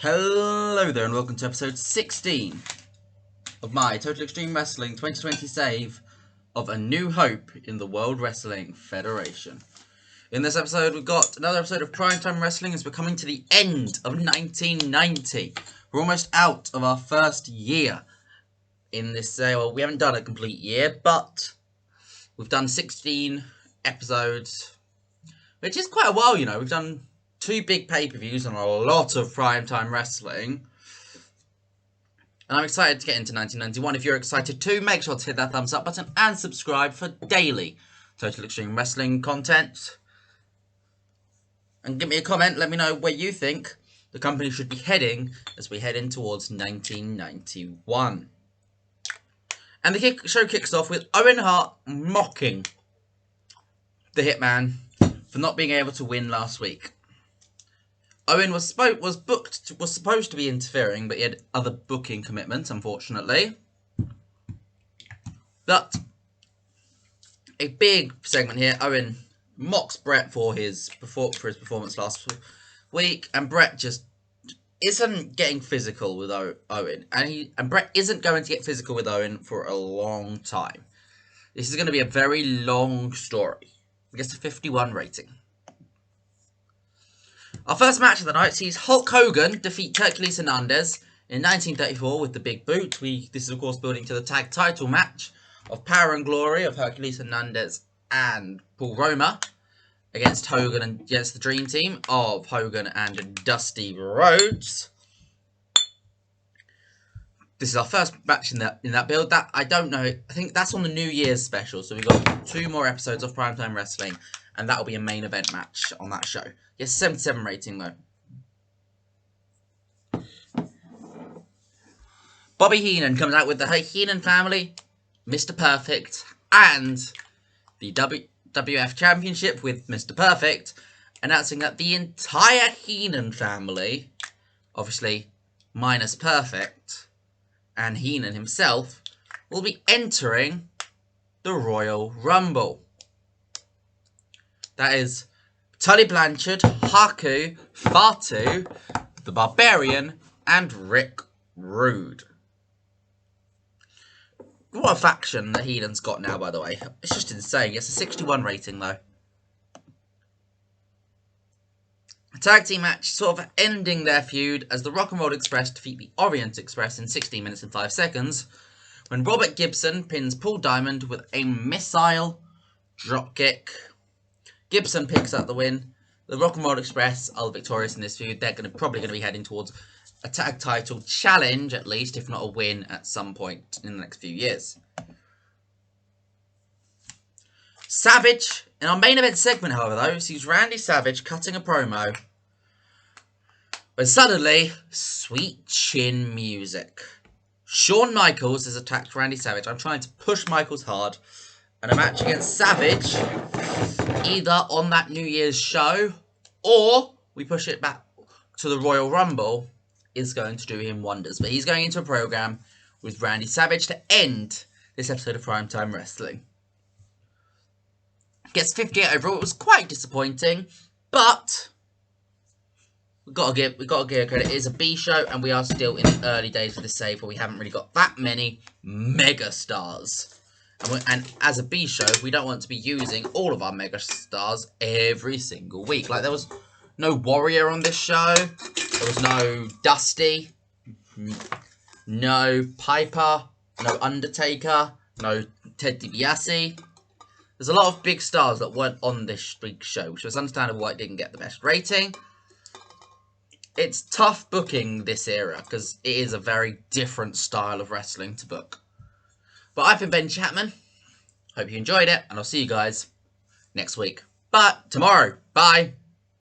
Hello there and welcome to episode 16 of my Total Extreme Wrestling 2020 save of A New Hope in the World Wrestling Federation. In this episode we've got another episode of Primetime Wrestling as we're coming to the end of 1990. We're almost out of our first year in this, well, we haven't done a complete year, but we've done 16 episodes, which is quite a while, you know. We've done 2 big pay-per-views and a lot of primetime wrestling. And I'm excited to get into 1991. If you're excited too, make sure to hit that thumbs up button and subscribe for daily Total Extreme Wrestling content. And give me a comment, let me know where you think the company should be heading as we head in towards 1991. And the show kicks off with Owen Hart mocking the Hitman for not being able to win last week. Owen was supposed to be interfering, but he had other booking commitments, unfortunately. But a big segment here. Owen mocks Brett for his performance last week, and Brett just isn't getting physical with Owen, and Brett isn't going to get physical with Owen for a long time. This is going to be a very long story. It gets a 51 rating. Our first match of the night sees Hulk Hogan defeat Hercules Hernandez in 1934 with the Big Boot. This is, of course, building to the tag title match of Power and Glory of Hercules Hernandez and Paul Roma against Hogan and against the Dream Team of Hogan and Dusty Rhodes. This is our first match in that build. That I don't know. I think that's on the New Year's special. So we've got 2 more episodes of Primetime Wrestling, and that will be a main event match on that show. Yes, 77 rating though. Bobby Heenan comes out with the Heenan family, Mr. Perfect, and the WWF Championship with Mr. Perfect, announcing that the entire Heenan family, obviously minus Perfect, and Heenan himself, will be entering the Royal Rumble. That is Tully Blanchard, Haku, Fatu, the Barbarian, and Rick Rude. What a faction the Heenan's got now, by the way. It's just insane. It's a 61 rating, though. A tag team match sort of ending their feud as the Rock and Roll Express defeat the Orient Express in 16 minutes and 5 seconds when Robert Gibson pins Paul Diamond with a missile dropkick. Gibson picks up the win. The Rock and Roll Express are victorious in this feud. They're probably going to be heading towards a tag title challenge, at least, if not a win at some point in the next few years. Savage, in our main event segment, however, though, sees Randy Savage cutting a promo when suddenly, sweet chin music. Shawn Michaels has attacked Randy Savage. I'm trying to push Michaels hard. And a match against Savage, either on that New Year's show, or we push it back to the Royal Rumble, is going to do him wonders. But he's going into a program with Randy Savage to end this episode of Primetime Wrestling. Gets 58 overall. It was quite disappointing, but we've got to give credit. It is a B show, and we are still in the early days of this save, where we haven't really got that many mega stars. And as a B show, we don't want to be using all of our mega stars every single week. Like, there was no Warrior on this show. There was no Dusty. No Piper. No Undertaker. No Ted DiBiase. There's a lot of big stars that weren't on this big show, which was understandable why it didn't get the best rating. It's tough booking this era, because it is a very different style of wrestling to book. But I've been Ben Chapman. Hope you enjoyed it, and I'll see you guys next week. But tomorrow. Bye.